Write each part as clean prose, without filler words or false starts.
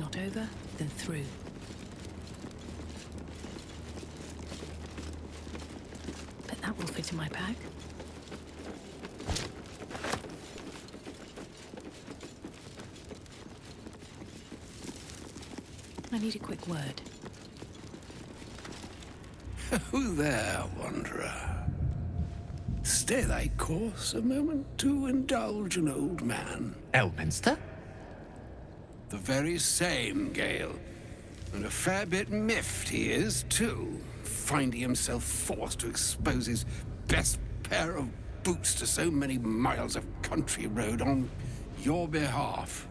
Not over, then through. But that will fit in my pack. I need a quick word. Who there, wanderer? Stay thy course a moment to indulge an old man. Elminster? The very same, Gale. And a fair bit miffed he is, too, finding himself forced to expose his best pair of boots to so many miles of country road on your behalf.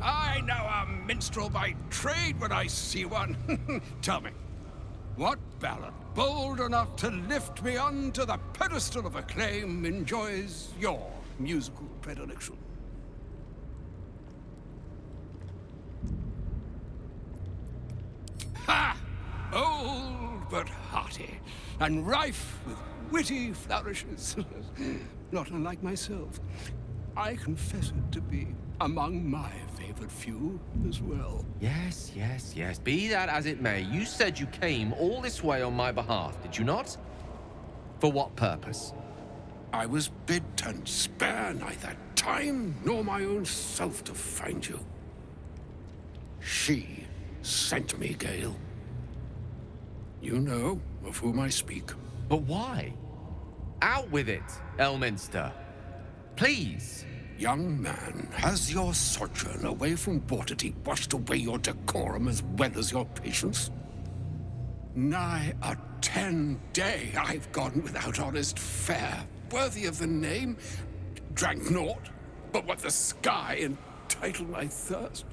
I know a minstrel by trade when I see one. Tell me, what ballad bold enough to lift me onto the pedestal of acclaim enjoys your musical predilection? Ha! Old but hearty, and rife with witty flourishes. Not unlike myself. I confess it to be among my favored few as well. Yes. Be that as it may, you said you came all this way on my behalf, did you not? For what purpose? I was bid to spare neither time nor my own self to find you. She sent me, Gale. You know of whom I speak. But why? Out with it, Elminster. Please. Young man, has your sojourn away from Bortity washed away your decorum as well as your patience? Nigh a 10-day I've gone without honest fare, worthy of the name, drank naught but what the sky entitled my thirst.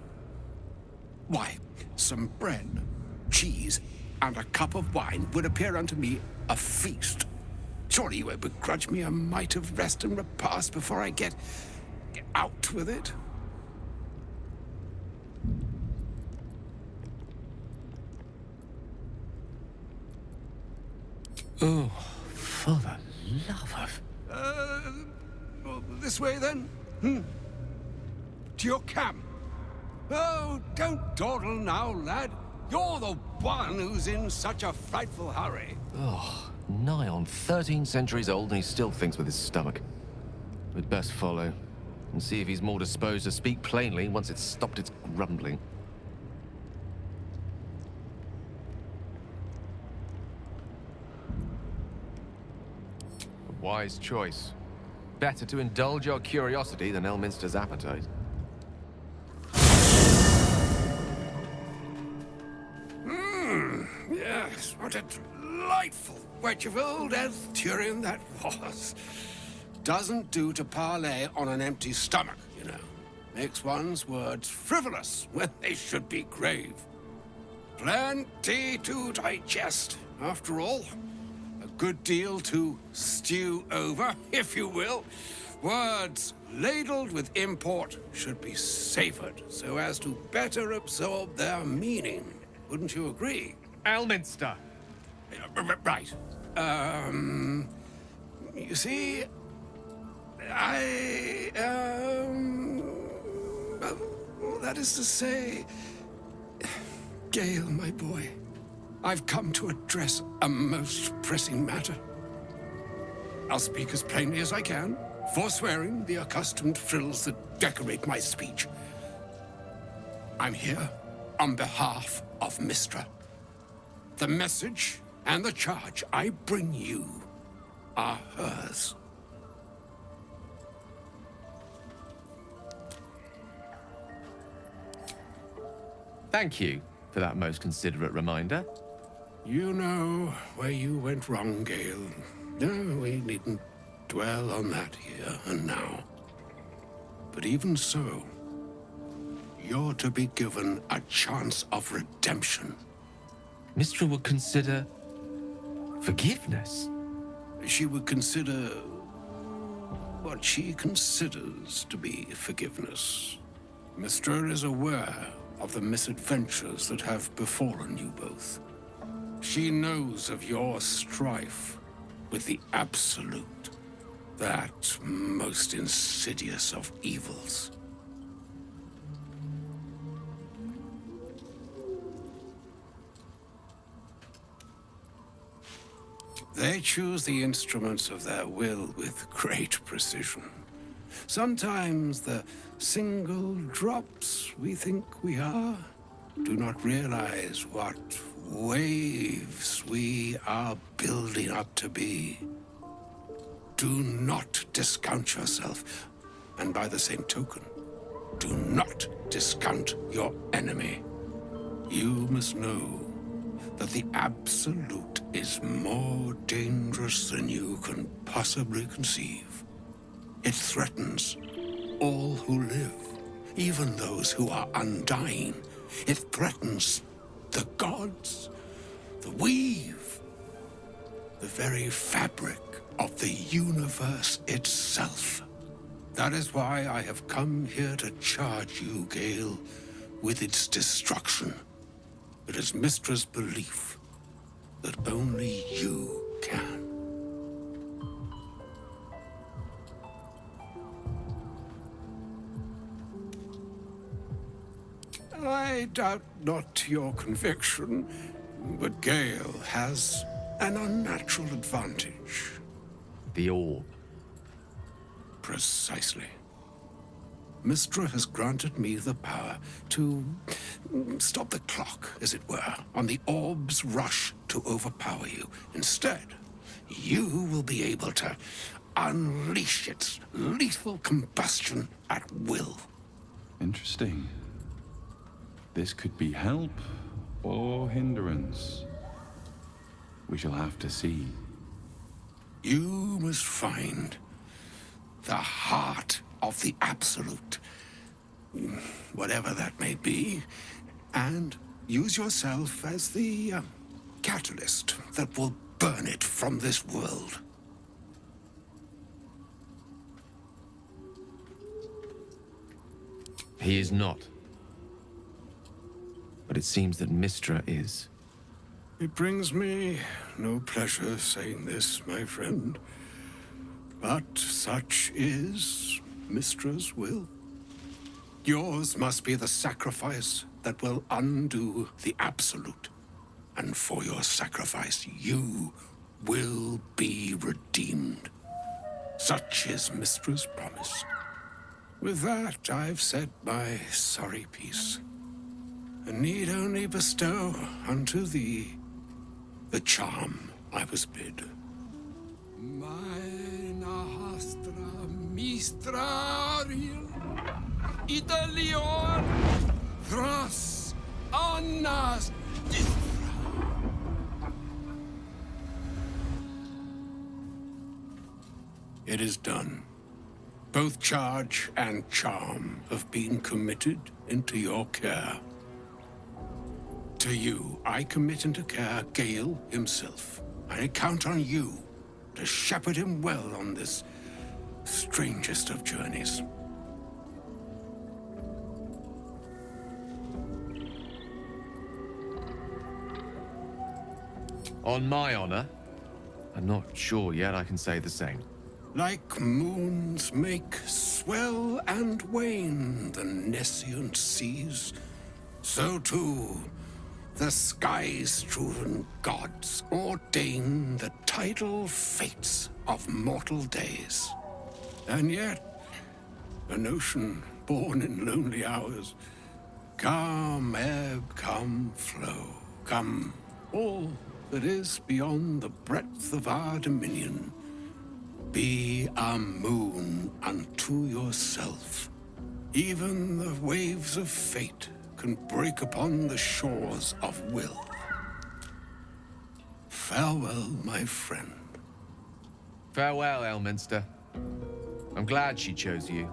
Why, some bread, cheese, and a cup of wine would appear unto me a feast. Surely you would begrudge me a mite of rest and repast before I get out with it? Oh, for the love of... Well, this way then? To your camp? Oh, don't dawdle now, lad. You're the one who's in such a frightful hurry. Oh, nigh on 13 centuries old and he still thinks with his stomach. We'd best follow and see if he's more disposed to speak plainly once it's stopped its grumbling. A wise choice. Better to indulge your curiosity than Elminster's appetite. Yes, what a delightful wedge of old Arthurian that was. Doesn't do to parley on an empty stomach, you know. Makes one's words frivolous when they should be grave. Plenty to digest, after all. A good deal to stew over, if you will. Words ladled with import should be savored so as to better absorb their meaning. Wouldn't you agree? Elminster! Right. You see, well, that is to say, Gale, my boy, I've come to address a most pressing matter. I'll speak as plainly as I can, forswearing the accustomed frills that decorate my speech. I'm here on behalf of Mistra. The message and the charge I bring you are hers. Thank you for that most considerate reminder. You know where you went wrong, Gale. No, we needn't dwell on that here and now. But even so, you're to be given a chance of redemption. Mistra would consider... forgiveness? She would consider what she considers to be forgiveness. Mistra is aware of the misadventures that have befallen you both. She knows of your strife with the Absolute, that most insidious of evils. They choose the instruments of their will with great precision. Sometimes the single drops we think we are do not realize what waves we are building up to be. Do not discount yourself, and by the same token, do not discount your enemy. You must know that the Absolute is more dangerous than you can possibly conceive. It threatens all who live, even those who are undying. It threatens the gods, the weave, the very fabric of the universe itself. That is why I have come here to charge you, Gale, with its destruction. It is Mystra's belief that only you can. I doubt not your conviction, but Gale has an unnatural advantage. The orb. Precisely. Mystra has granted me the power to stop the clock, as it were, on the orb's rush to overpower you. Instead, you will be able to unleash its lethal combustion at will. Interesting. This could be help or hindrance. We shall have to see. You must find the heart of the Absolute, whatever that may be, and use yourself as the catalyst that will burn it from this world. He is not. But it seems that Mystra is. It brings me no pleasure saying this, my friend, but such is Mystra's will. Yours must be the sacrifice that will undo the Absolute. And for your sacrifice, you will be redeemed. Such is Mystra's promise. With that, I've said my sorry piece, and need only bestow unto thee the charm I was bid. Mina hastra mistrarium Italion thras annas distra. It is done. Both charge and charm have been committed into your care. To you, I commit into care Gale himself. I count on you to shepherd him well on this strangest of journeys. On my honor, I'm not sure yet I can say the same. Like moons make swell and wane the nescient seas, so too the sky-strewn gods ordain the tidal fates of mortal days. And yet, an ocean born in lonely hours, come ebb, come flow, come all that is beyond the breadth of our dominion. Be a moon unto yourself. Even the waves of fate can break upon the shores of will. Farewell, my friend. Farewell, Elminster. I'm glad she chose you.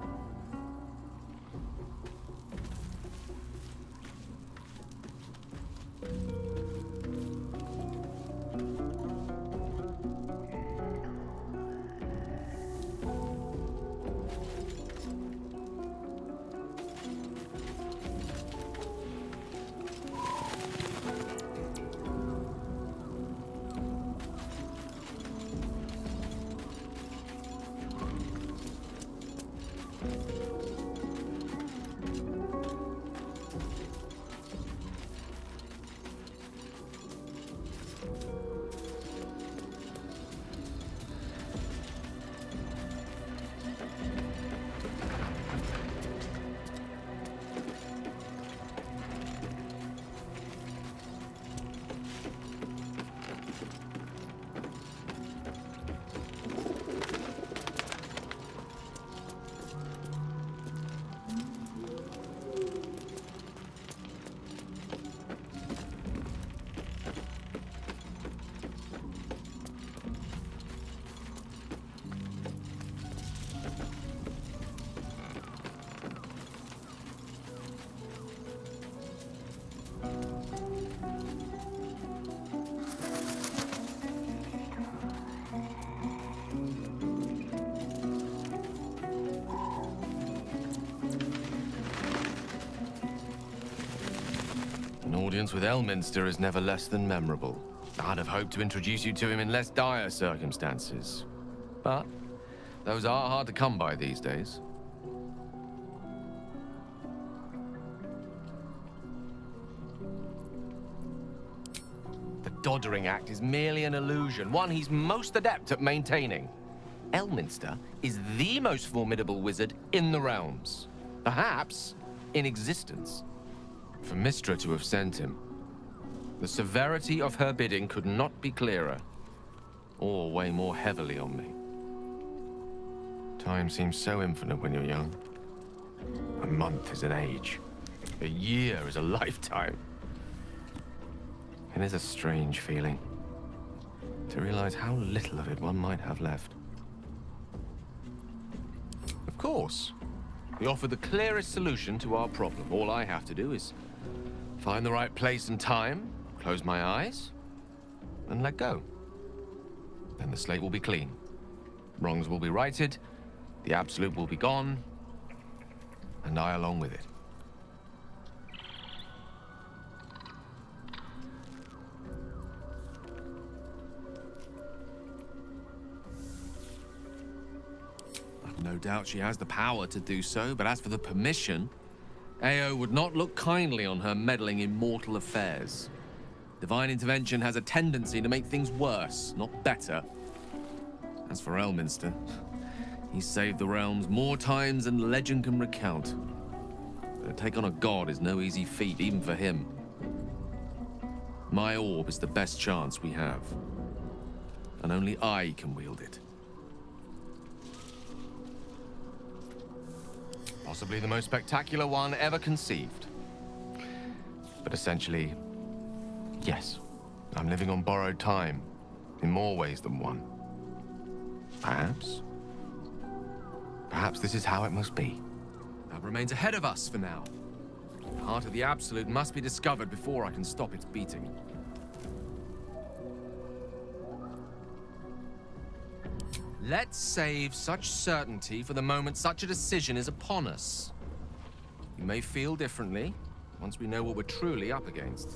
audience with Elminster is never less than memorable. I'd have hoped to introduce you to him in less dire circumstances. But those are hard to come by these days. The Doddering Act is merely an illusion, one he's most adept at maintaining. Elminster is the most formidable wizard in the realms. Perhaps in existence. For Mystra to have sent him, the severity of her bidding could not be clearer, or weigh more heavily on me. Time seems so infinite when you're young. A month is an age. A year is a lifetime. It is a strange feeling, to realize how little of it one might have left. Of course, we offer the clearest solution to our problem. All I have to do is find the right place and time, close my eyes, and let go. Then the slate will be clean. Wrongs will be righted, the absolute will be gone, and I along with it. I've no doubt she has the power to do so, but as for the permission, Ao would not look kindly on her meddling in mortal affairs. Divine intervention has a tendency to make things worse, not better. As for Elminster, he's saved the realms more times than legend can recount. But to take on a god is no easy feat, even for him. My orb is the best chance we have, and only I can wield it. Possibly the most spectacular one ever conceived. But essentially, yes, I'm living on borrowed time, in more ways than one. Perhaps this is how it must be. That remains ahead of us for now. The heart of the Absolute must be discovered before I can stop its beating. Let's save such certainty for the moment such a decision is upon us. You may feel differently once we know what we're truly up against.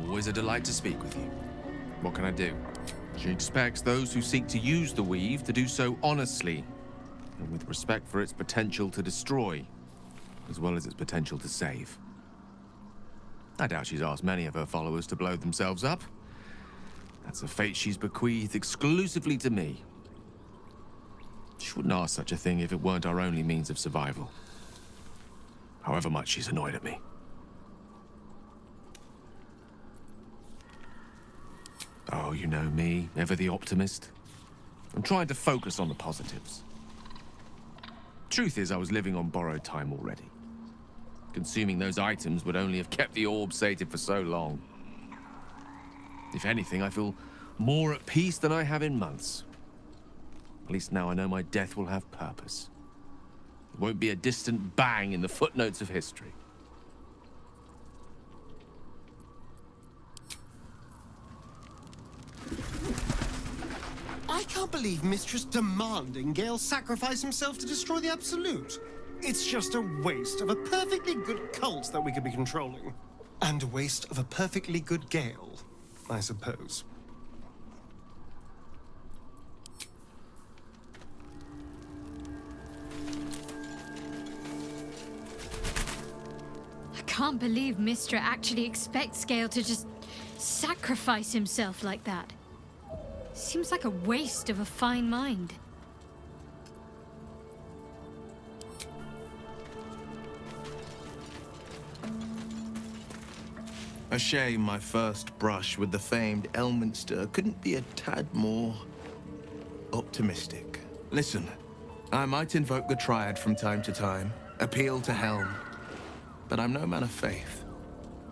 Always a delight to speak with you. What can I do? She expects those who seek to use the weave to do so honestly, and with respect for its potential to destroy, as well as its potential to save. I doubt she's asked many of her followers to blow themselves up. That's a fate she's bequeathed exclusively to me. She wouldn't ask such a thing if it weren't our only means of survival. However much she's annoyed at me. Oh, you know me, ever the optimist. I'm trying to focus on the positives. Truth is, I was living on borrowed time already. Consuming those items would only have kept the orb sated for so long. If anything, I feel more at peace than I have in months. At least now I know my death will have purpose. It won't be a distant bang in the footnotes of history. I can't believe Mistress demanding Gale sacrifice himself to destroy the Absolute. It's just a waste of a perfectly good cult that we could be controlling. And a waste of a perfectly good Gale, I suppose. I can't believe Mystra actually expects Gale to just sacrifice himself like that. Seems like a waste of a fine mind. A shame my first brush with the famed Elminster couldn't be a tad more optimistic. Listen, I might invoke the Triad from time to time, appeal to Helm, but I'm no man of faith.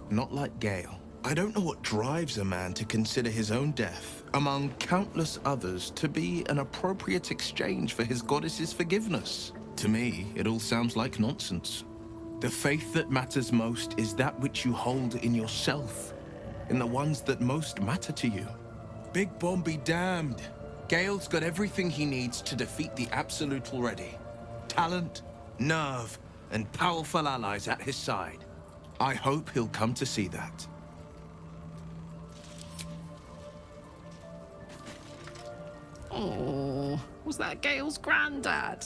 Not like Gale. I don't know what drives a man to consider his own death, among countless others, to be an appropriate exchange for his goddess's forgiveness. To me, it all sounds like nonsense. The faith that matters most is that which you hold in yourself, in the ones that most matter to you. Big Bomb be damned. Gale's got everything he needs to defeat the Absolute already. Talent, nerve, and powerful allies at his side. I hope he'll come to see that. Oh, was that Gale's granddad?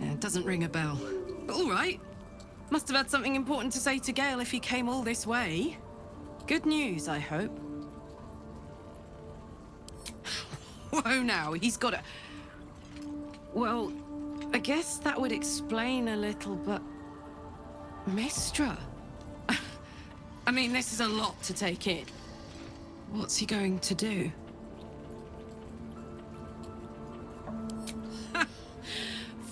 It doesn't ring a bell. But all right. Must have had something important to say to Gale if he came all this way. Good news, I hope. Whoa now, he's got a... Well, I guess that would explain a little, but... Mistra? I mean, this is a lot to take in. What's he going to do?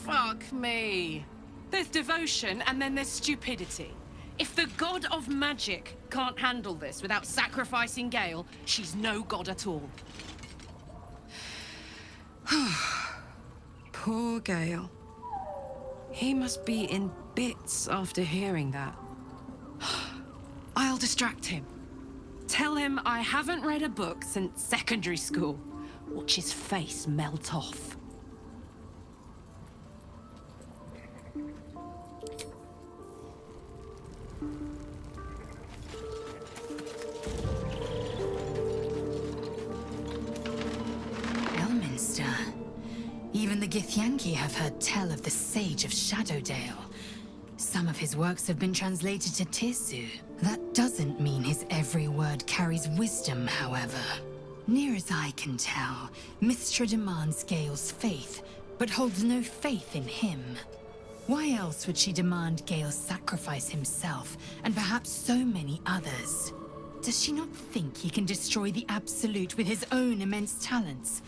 Fuck me. There's devotion and then there's stupidity. If the god of magic can't handle this without sacrificing Gale, she's no god at all. Poor Gale. He must be in bits after hearing that. I'll distract him. Tell him I haven't read a book since secondary school. Watch his face melt off. Elminster. Even the Githyanki have heard tell of the Sage of Shadowdale. Some of his works have been translated to Tirsu. That doesn't mean his every word carries wisdom, however. Near as I can tell, Mistra demands Gale's faith, but holds no faith in him. Why else would she demand Gale sacrifice himself, and perhaps so many others? Does she not think he can destroy the Absolute with his own immense talents?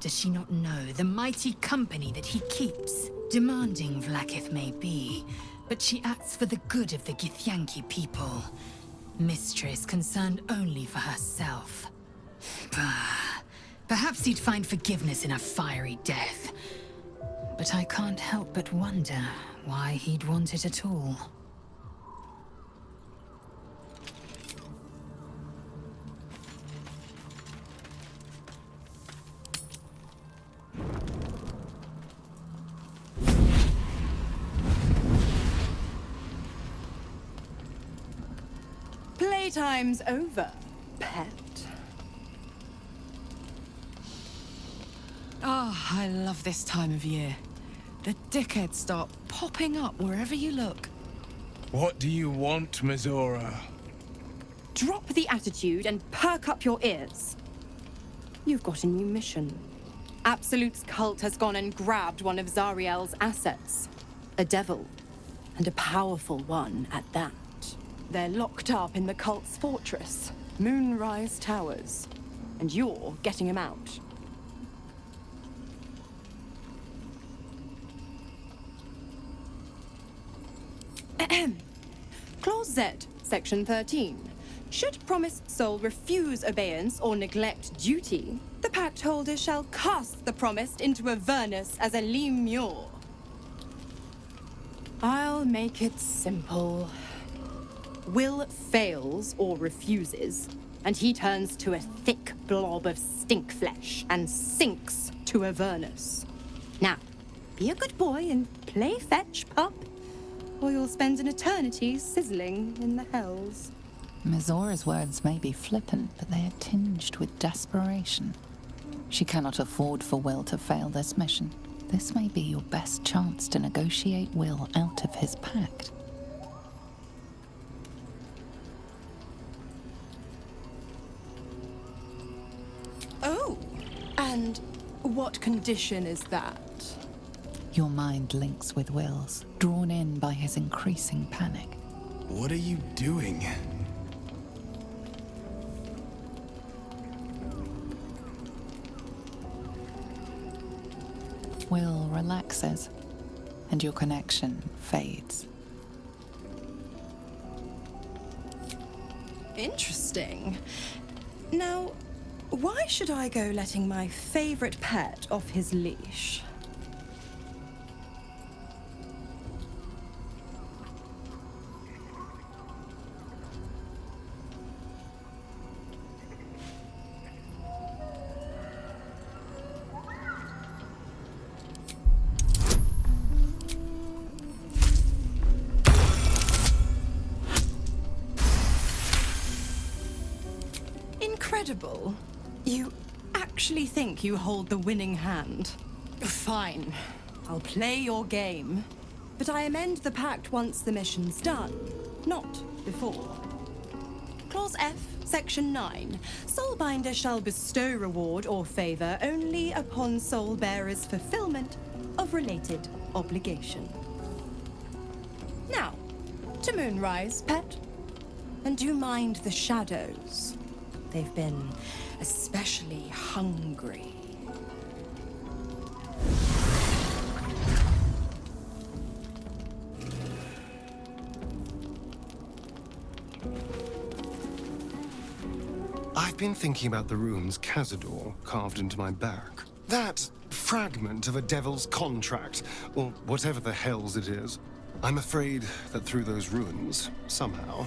Does she not know the mighty company that he keeps? Demanding Vlaakith may be, but she acts for the good of the Githyanki people. Mistra is concerned only for herself. Perhaps he'd find forgiveness in a fiery death. But I can't help but wonder why he'd want it at all. Playtime's over, pet. Oh, I love this time of year. The dickheads start popping up wherever you look. What do you want, Mizora? Drop the attitude and perk up your ears. You've got a new mission. Absolute's cult has gone and grabbed one of Zariel's assets. A devil. And a powerful one at that. They're locked up in the cult's fortress, Moonrise Towers. And you're getting him out. Clause Z, Section 13. Should promised soul refuse obeyance or neglect duty, the pact holder shall cast the promised into Avernus as a lemure. I'll make it simple. Will fails or refuses, and he turns to a thick blob of stink flesh and sinks to Avernus. Now, be a good boy and play fetch, pup, or you'll spend an eternity sizzling in the hells. Mizora's words may be flippant, but they are tinged with desperation. She cannot afford for Will to fail this mission. This may be your best chance to negotiate Will out of his pact. Oh, and what condition is that? Your mind links with Will's, drawn in by his increasing panic. What are you doing? Will relaxes, and your connection fades. Interesting. Now, why should I go letting my favorite pet off his leash? incredible. You actually think you hold the winning hand? Fine. I'll play your game. But I amend the pact once the mission's done, not before. Clause F, Section 9. Soulbinder shall bestow reward or favor only upon soul bearer's fulfillment of related obligation. Now, to Moonrise, pet. And do mind the shadows. They've been especially hungry. I've been thinking about the runes Cazador carved into my back. That fragment of a devil's contract, or whatever the hells it is. I'm afraid that through those ruins, somehow,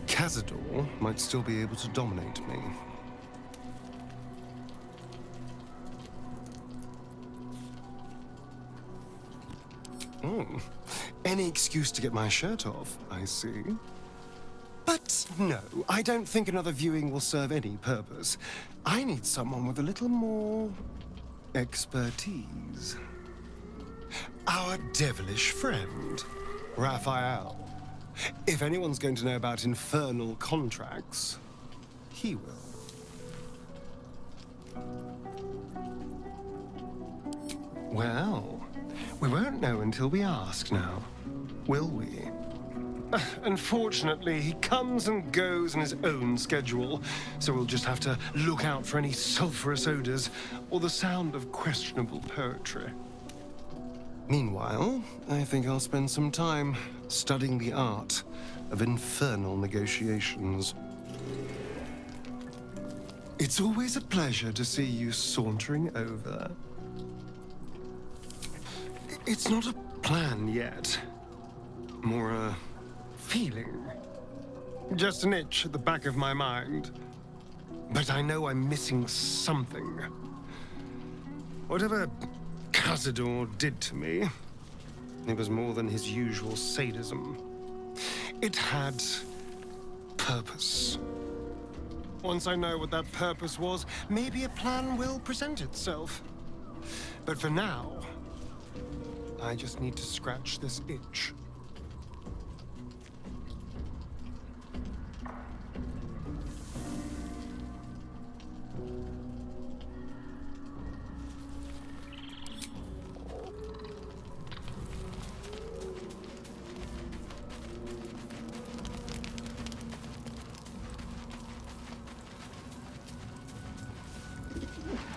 Cazador might still be able to dominate me. Any excuse to get my shirt off, I see. But no, I don't think another viewing will serve any purpose. I need someone with a little more expertise. Our devilish friend, Raphael. If anyone's going to know about infernal contracts, he will. Well, we won't know until we ask now, will we? Unfortunately, he comes and goes in his own schedule, so we'll just have to look out for any sulfurous odors or the sound of questionable poetry. Meanwhile, I think I'll spend some time studying the art of infernal negotiations. It's always a pleasure to see you sauntering over. It's not a plan yet. More a feeling. Just an itch at the back of my mind. But I know I'm missing something. Whatever Cazador did to me, it was more than his usual sadism. It had purpose. Once I know what that purpose was, maybe a plan will present itself. But for now, I just need to scratch this itch.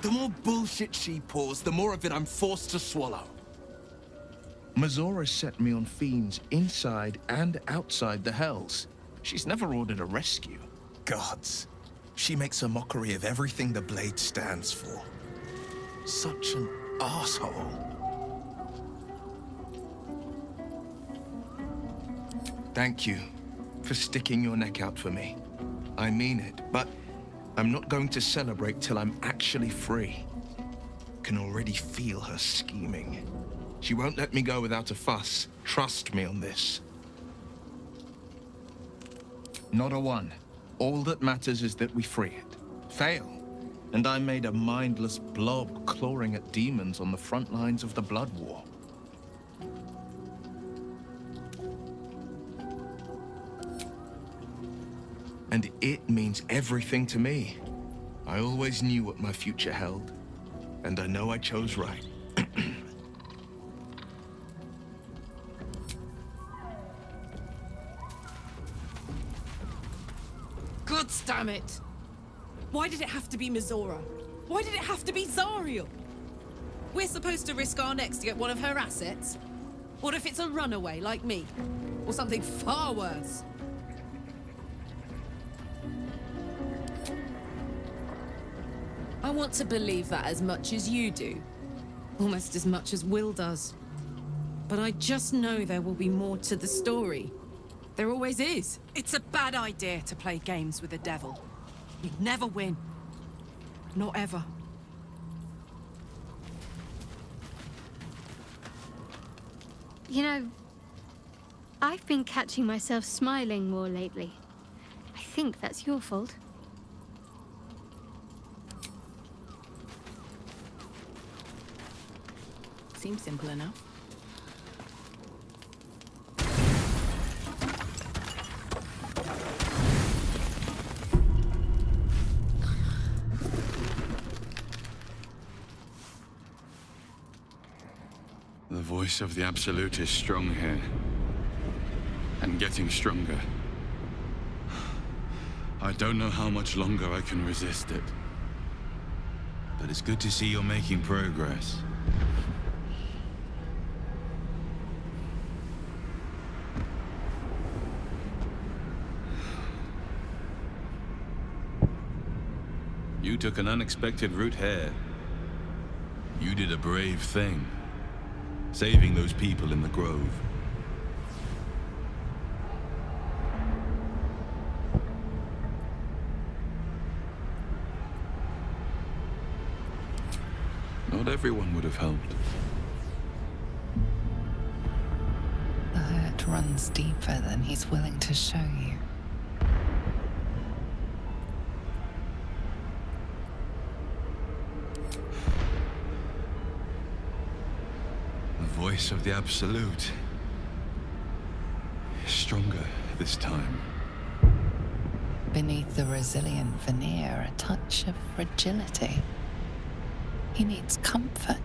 The more bullshit she pours, the more of it I'm forced to swallow. Mazora set me on fiends inside and outside the Hells. She's never ordered a rescue. Gods. She makes a mockery of everything the Blade stands for. Such an asshole. Thank you for sticking your neck out for me. I mean it, but I'm not going to celebrate till I'm actually free. Can already feel her scheming. She won't let me go without a fuss. Trust me on this. Not a one. All that matters is that we free it. Fail, and I'm made a mindless blob clawing at demons on the front lines of the Blood War. And it means everything to me. I always knew what my future held, and I know I chose right. God damn it! Why did it have to be Mazora? Why did it have to be Zariel? We're supposed to risk our necks to get one of her assets? What if it's a runaway like me? Or something far worse? I want to believe that as much as you do. Almost as much as Will does. But I just know there will be more to the story. There always is. It's a bad idea to play games with the devil. You'd never win. Not ever. You know, I've been catching myself smiling more lately. I think that's your fault. seems simple enough. The voice of the Absolute is strong here. And getting stronger. I don't know how much longer I can resist it. But it's good to see you're making progress. You took an unexpected route here. You did a brave thing. Saving those people in the grove. Not everyone would have helped. The hurt runs deeper than he's willing to show you. The voice of the Absolute is stronger this time. Beneath the resilient veneer, a touch of fragility. He needs comfort.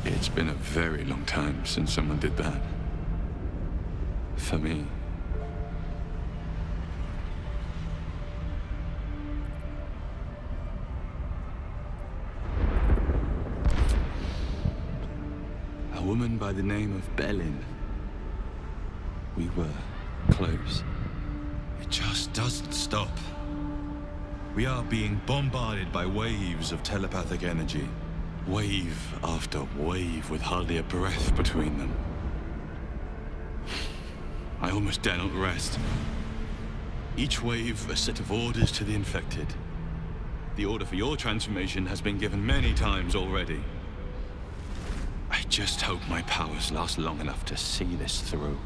It's been a very long time since someone did that. For me. A woman by the name of Belin. We were close. It just doesn't stop. We are being bombarded by waves of telepathic energy. Wave after wave with hardly a breath between them. I almost dare not rest. Each wave a set of orders to the infected. The order for your transformation has been given many times already. I just hope my powers last long enough to see this through.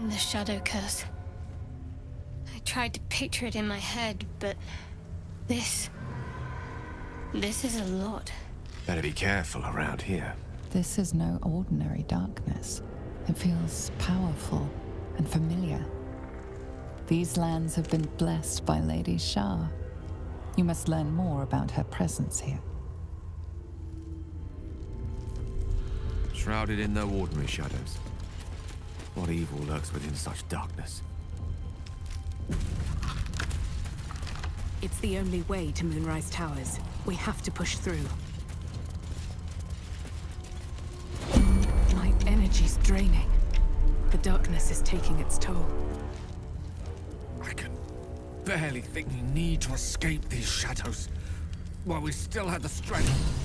The shadow curse. I tried to picture it in my head, but this is a lot. Better be careful around here. This is no ordinary darkness. It feels powerful and familiar. These lands have been blessed by Lady Shah. You must learn more about her presence here. Shrouded in no ordinary shadows. What evil lurks within such darkness? It's the only way to Moonrise Towers. We have to push through. My energy's draining. The darkness is taking its toll. I can barely think we need to escape these shadows while we still have the strength.